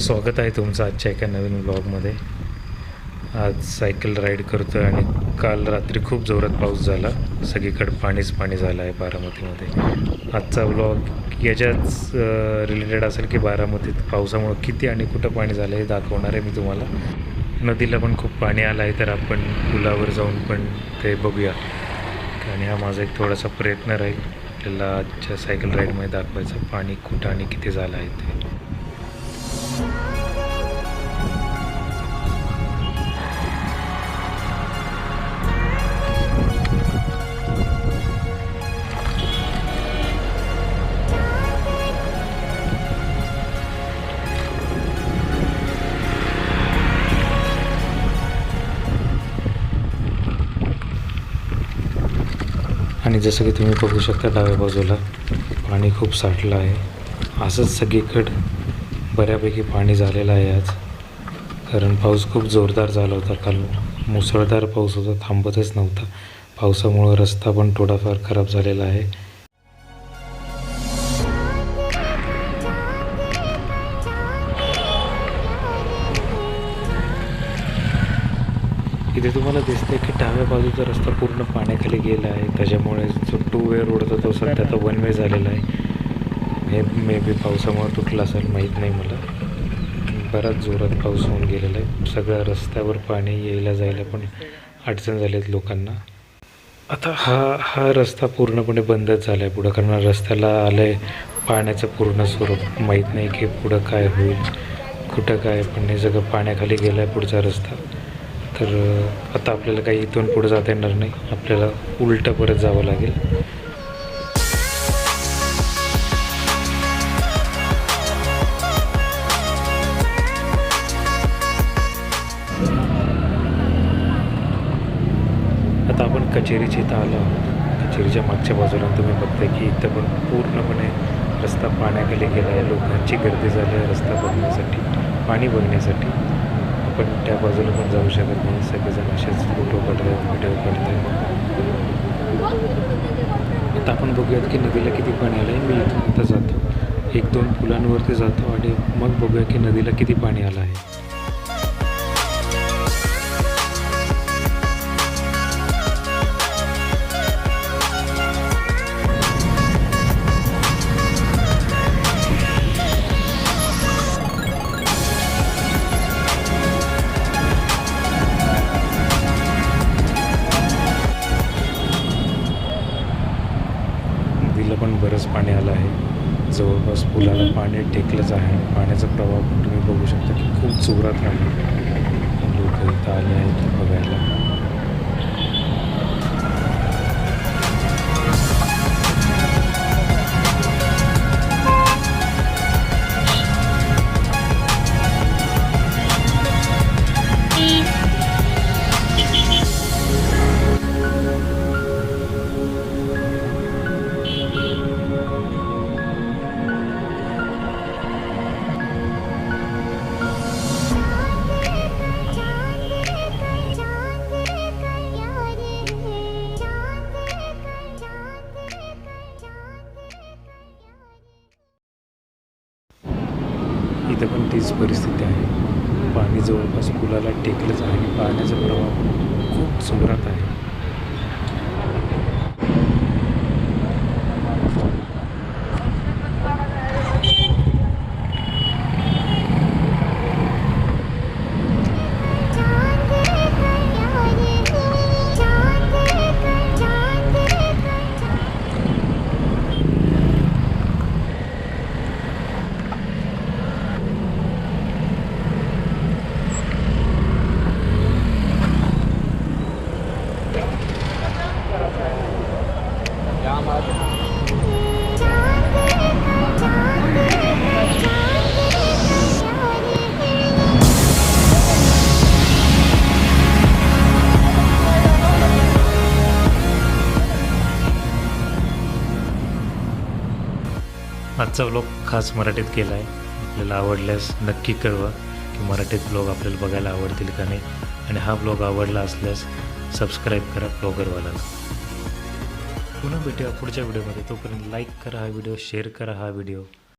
स्वागत आहे तुमचं आजच्या एका नवीन ब्लॉगमध्ये। आज सायकल राईड करतो आहे आणि काल रात्री खूप जोरात पाऊस झाला, सगळीकडे पाणीच पाणी झालं आहे बारामतीमध्ये। आजचा ब्लॉग याच्याच रिलेटेड असेल की बारामतीत पावसामुळे किती आणि कुठं पाणी झालं हे दाखवणार आहे मी तुम्हाला। नदीला पण खूप पाणी आलं आहे, तर आपण पुलावर जाऊन पण ते बघूया। आणि हा माझा एक थोडासा प्रयत्न राहील आपल्याला आजच्या सायकल राईडमध्ये दाखवायचं पाणी कुठं आणि किती झालं आहे ते। आणि जसं की तुम्ही बघू शकता डाव्या बाजूला पाणी खूप साठलं आहे। असंच सगळीकडं बऱ्यापैकी पाणी झालेलं आहे आज, कारण पाऊस खूप जोरदार झाला होता। काल मुसळधार पाऊस होता, थांबतच नव्हता। पावसामुळे रस्ता पण थोडाफार खराब झालेला आहे। इथे तुम्हाला दिसतंय की डाव्या बाजूचा रस्ता पूर्ण पाण्याखाली गेला आहे, त्याच्यामुळे जो 2 वे रोड होता तो सध्या आता 1 वे झालेला आहे। मे बी पावसामुळे तुटला असेल, माहीत नाही मला। बराच जोरात पाऊस होऊन गेलेला आहे, सगळ्या रस्त्यावर पाणी यायला जायला पण अडचण झाली आहे लोकांना। आता हा रस्ता पूर्णपणे बंदच झाला आहे पुढं, कारण रस्त्याला आलं आहे पाण्याचं पूर्ण स्वरूप। माहीत नाही की पुढं काय होईल, कुठं काय, पण हे सगळं पाण्याखाली गेलं आहे पुढचा रस्ता। तर आता आपल्याला काही इथून पुढे जाता येणार नाही, आपल्याला उलटं परत जावं लागेल। आता आपण कचेरीच्या इथं आलो आहोत। कचेरीच्या मागच्या बाजूला तुम्ही बघताय की इथं पण पूर्णपणे रस्ता पाण्याखाली गेला आहे। लोकांची गर्दी झाली आहे रस्ता बघण्यासाठी, पाणी बघण्यासाठी। आपण त्या बाजूला पण जाऊ शकत नाही, सगळेजण असेच फोटो काढतात, व्हिडिओ काढतात। आता आपण बघूयात की नदीला किती पाणी आलं आहे। मी इथून आता जातो, 1-2 पुलांवरती जातो आणि मग बघूया की नदीला किती पाणी आलं आहे। नदीला पण बरंच पाणी आलं आहे, जवळपास पुलाला पाणी टेकलंच आहे। पाण्याचा प्रवाह पण तुम्ही बघू शकता की खूप जोरात आहे। लोक इथं आले आहेत बघायला। इथं पण तीच परिस्थिती आहे, पाणी जवळपास पुलाला टेकलंच आहे आणि पाण्याचा प्रवाह पण खूप जोरात आहे। आजचा व्लॉग खास मराठीत केला आहे। आपल्याला आवडल्यास नक्की कळवा की मराठीत ब्लॉग आपल्याला बघायला आवडतील का नाही, आणि हा ब्लॉग आवडला असल्यास सबस्क्राईब करा ब्लॉगरवाल्याला। पुन्हा भेटूया पुढच्या व्हिडिओमध्ये, तोपर्यंत लाईक करा हा व्हिडिओ, शेअर करा हा व्हिडिओ।